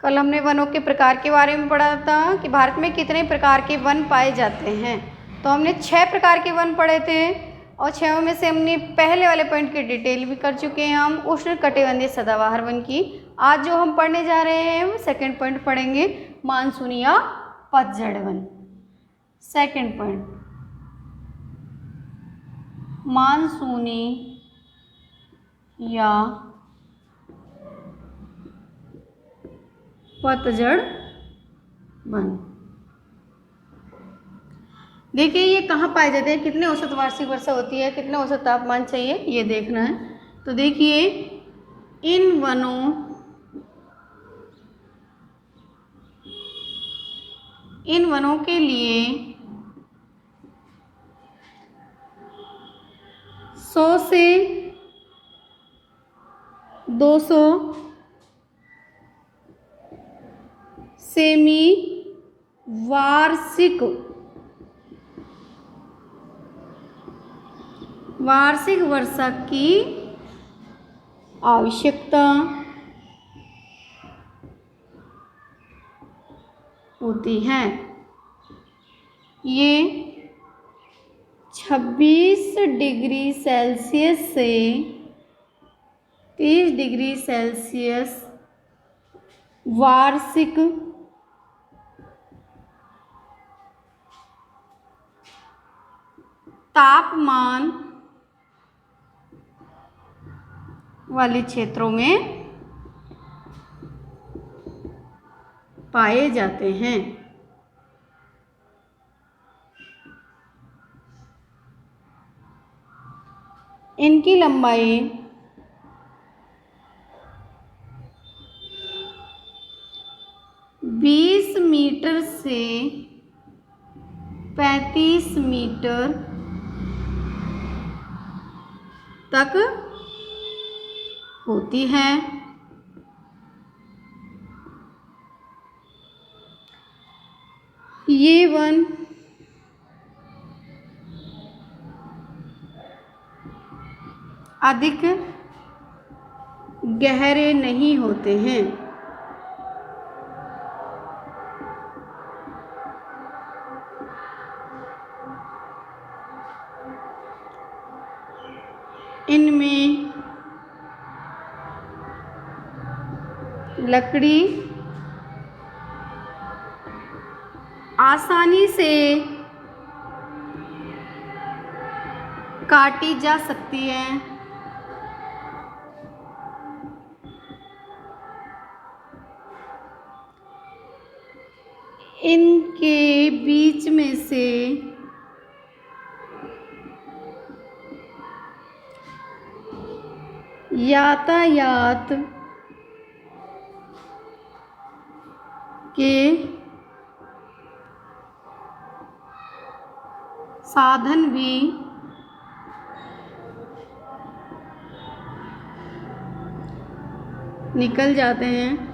कल हमने वनों के प्रकार के बारे में पढ़ा था कि भारत में कितने प्रकार के वन पाए जाते हैं। तो हमने 6 प्रकार के वन पढ़े थे और 6 में से हमने पहले वाले पॉइंट की डिटेल भी कर चुके हैं हम उष्णकटिबंधीय सदाबहार वन की। आज जो हम पढ़ने जा रहे हैं वो सेकेंड पॉइंट पढ़ेंगे, मानसूनी या पतझड़ वन। सेकेंड पॉइंट, मानसूनी या पतझड़ वन। देखिए ये कहाँ पाए जाते हैं, कितने औसत वार्षिक वर्षा होती है, कितने औसत तापमान चाहिए, ये देखना है। तो देखिए इन वनों के लिए 100 से 200 सेमी वार्षिक वर्षा की आवश्यकता होती है। ये 26 डिग्री सेल्सियस से 30 डिग्री सेल्सियस वार्षिक तापमान वाले क्षेत्रों में पाए जाते हैं। इनकी लंबाई 20 मीटर से 35 मीटर तक होती है। ये वन अधिक गहरे नहीं होते हैं। इनमें लकड़ी आसानी से काटी जा सकती है। इनके बीच में से यातायात के साधन भी निकल जाते हैं।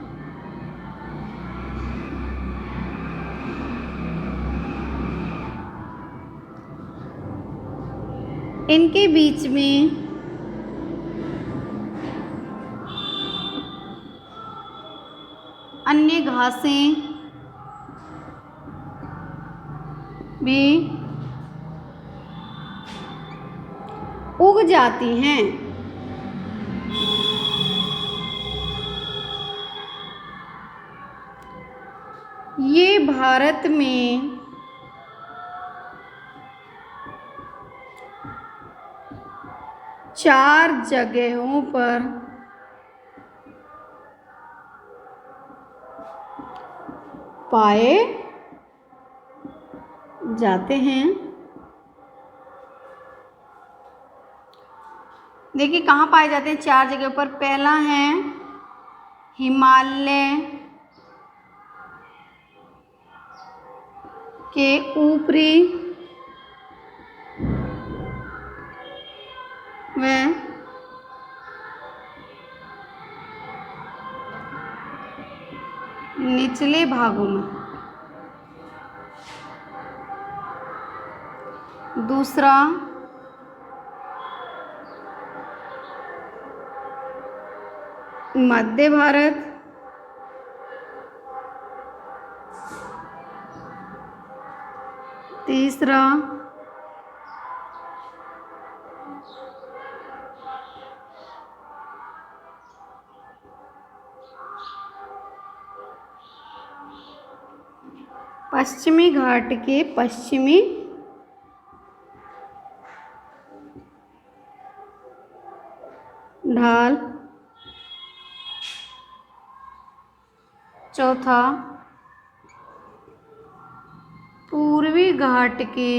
इनके बीच में अन्य घासें भी उग जाती हैं। ये भारत में चार जगहों पर पाए जाते हैं। देखिए कहाँ पाए जाते हैं, 4 जगह पर। पहला है हिमालय के ऊपरी व निचले भागों में। दूसरा मध्य भारत तीसरा, पश्चिमी घाट के पश्चिमी ढाल। चौथा, पूर्वी घाट के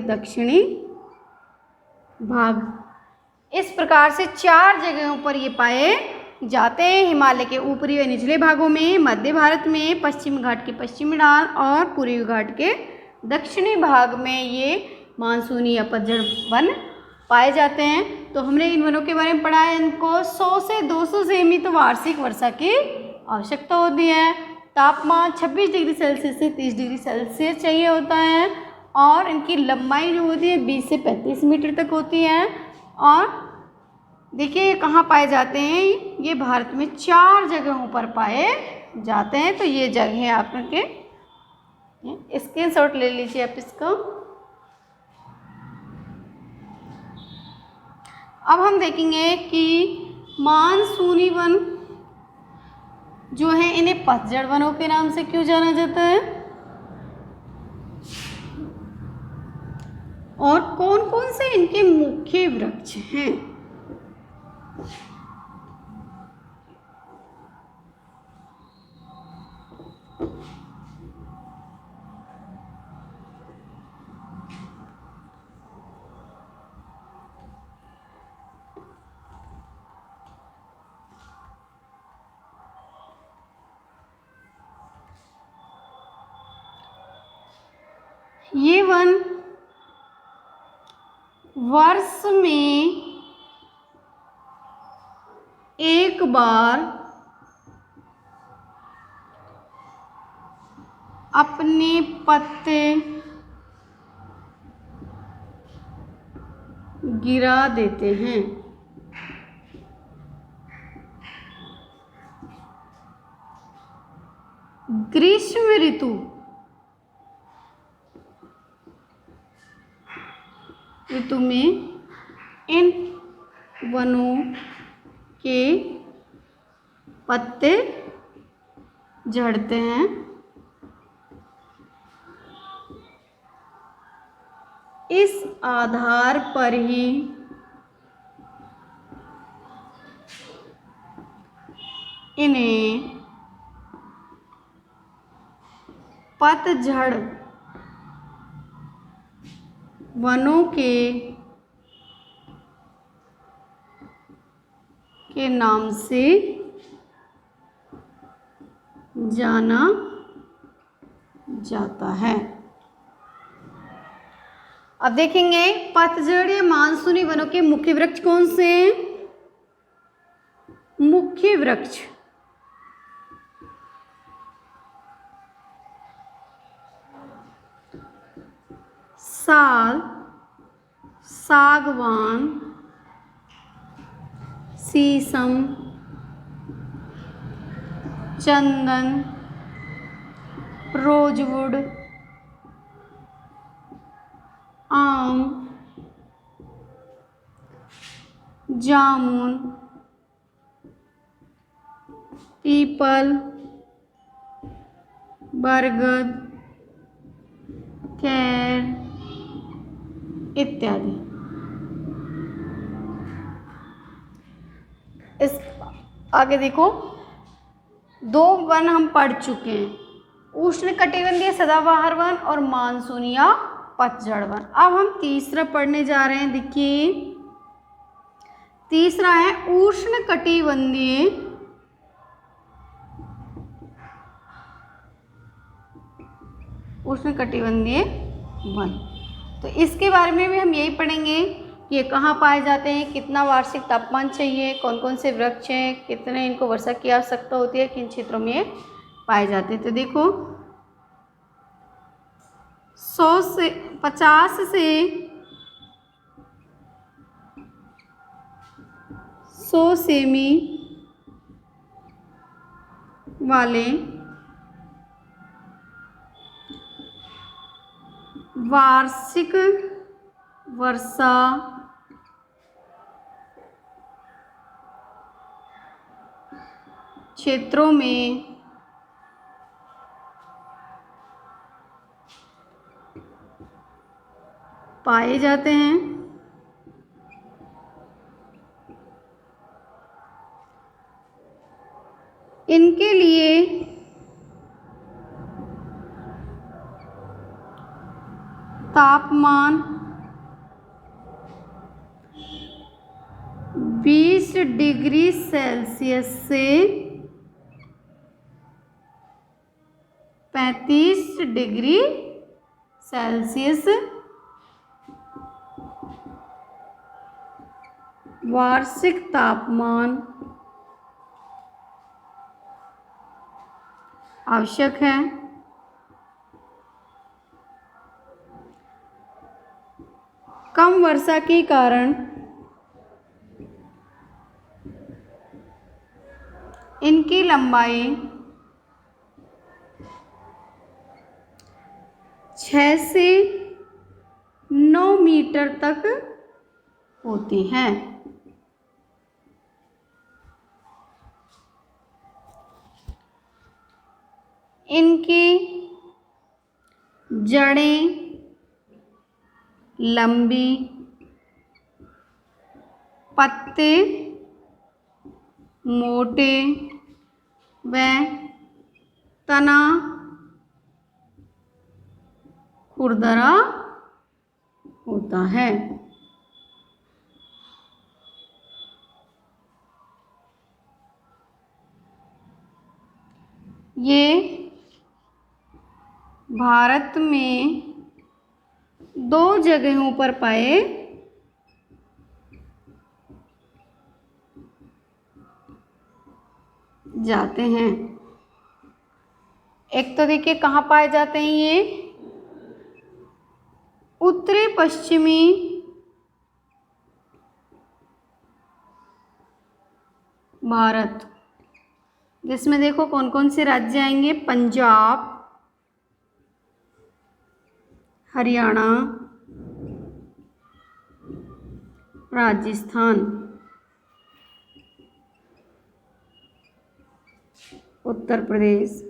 दक्षिणी भाग। इस प्रकार से 4 जगहों पर ये पाए जाते हैं, हिमालय के ऊपरी व निचले भागों में, मध्य भारत में, पश्चिम घाट के पश्चिमी ढाल और पूर्वी घाट के दक्षिणी भाग में ये मानसूनी या पतझड़ वन पाए जाते हैं। तो हमने इन वनों के बारे में पढ़ा है। इनको 100 से 200 सेमी तो वार्षिक वर्षा की आवश्यकता होती है। तापमान 26 डिग्री सेल्सियस से 30 डिग्री सेल्सियस चाहिए होता है और इनकी लंबाई जो होती है 20 से 35 मीटर तक होती है। और देखिए कहाँ पाए जाते हैं, ये भारत में 4 जगहों पर पाए जाते हैं। तो ये जगह आपके स्क्रीनशॉट ले लीजिए आप इसका। अब हम देखेंगे कि मानसूनी वन जो है इन्हें पतझड़ वनों के नाम से क्यों जाना जाता है और कौन कौन से इनके मुख्य वृक्ष हैं। ये वन वर्ष में एक बार अपने पत्ते गिरा देते हैं। ग्रीष्म ऋतु में इन वनों के पत्ते झड़ते हैं। इस आधार पर ही इन्हें पतझड़ वनों के नाम से जाना जाता है। अब देखेंगे पतझड़ या मानसूनी वनों के मुख्य वृक्ष कौन से हैं। मुख्य वृक्ष साल, सागवान, शीशम, चंदन, रोजवुड, आम, जामुन, पीपल, बरगद, खैर इत्यादि। इस आगे देखो 2 वन हम पढ़ चुके हैं, उष्णकटिबंधीय सदाबहार वन और मानसूनी या पतझड़ वन। अब हम तीसरा पढ़ने जा रहे हैं। देखिए तीसरा है उष्णकटिबंधीय वन। तो इसके बारे में भी हम यही पढ़ेंगे कि ये कहाँ पाए जाते हैं, कितना वार्षिक तापमान चाहिए, कौन कौन से वृक्ष हैं, कितने इनको वर्षा की आवश्यकता होती है, किन क्षेत्रों में ये पाए जाते हैं। तो देखो 50 100 सेमी वाले वार्षिक वर्षा क्षेत्रों में पाए जाते हैं। इनके लिए तापमान 20 डिग्री सेल्सियस से 35 डिग्री सेल्सियस वार्षिक तापमान आवश्यक है। कम वर्षा के कारण इनकी लंबाई 6 से 9 मीटर तक होती हैं। इनकी जड़ें लंबी, पत्ते मोटे व तना खुरदरा होता है। ये भारत में 2 जगहों पर पाए जाते हैं। एक तो देखिए कहाँ पाए जाते हैं ये, उत्तरी पश्चिमी भारत, जिसमें देखो कौन कौन से राज्य आएंगे, पंजाब, हरियाणा, राजस्थान, उत्तर प्रदेश।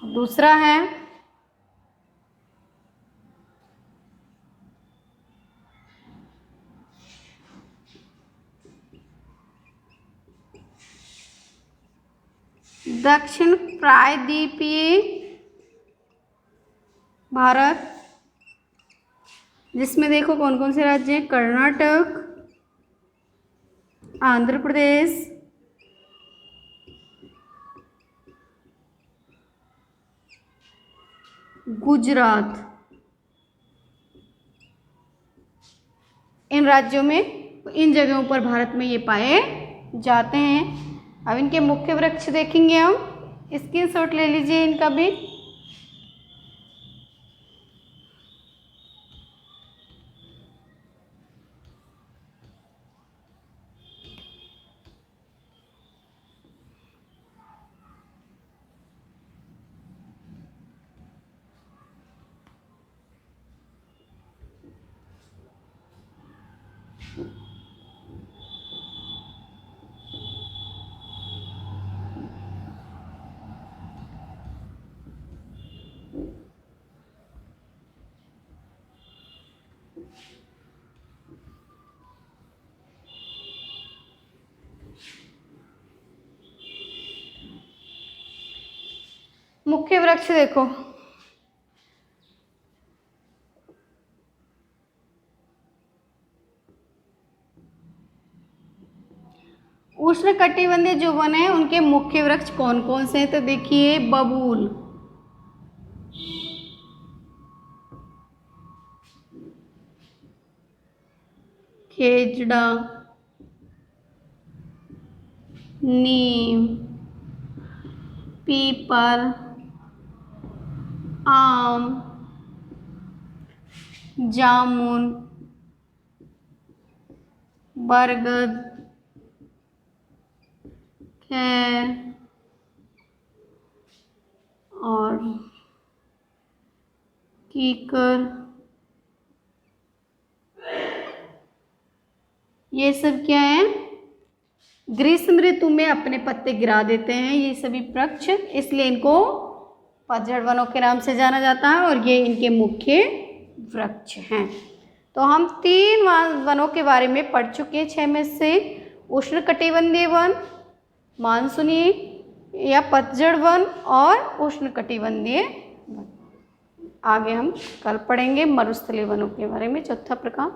दूसरा है दक्षिण प्रायद्वीपीय भारत, जिसमें देखो कौन कौन से राज्य हैं, कर्नाटक, आंध्र प्रदेश, गुजरात। इन राज्यों में, इन जगहों पर भारत में ये पाए जाते हैं। अब इनके मुख्य वृक्ष देखेंगे हम, स्क्रीनशॉट ले लीजिए इनका भी। मुख्य वृक्ष देखो, उष्णकटिबंधीय जो वन है उनके मुख्य वृक्ष कौन कौन से हैं, तो देखिए बबूल, खेजड़ा, नीम, पीपल, आम, जामुन, बरगद, खैर और कीकर, ये सब क्या है, ग्रीष्म ऋतु में अपने पत्ते गिरा देते हैं ये सभी वृक्ष, इसलिए इनको पतझड़ वनों के नाम से जाना जाता है और ये इनके मुख्य वृक्ष हैं। तो हम 3 वनों के बारे में पढ़ चुके हैं 6 में से। उष्णकटिबंधीय वन, मानसूनी या पतझड़ वन और उष्णकटिबंधीय वन। आगे हम कल पढ़ेंगे मरुस्थलीय वनों के बारे में, चौथा प्रकार।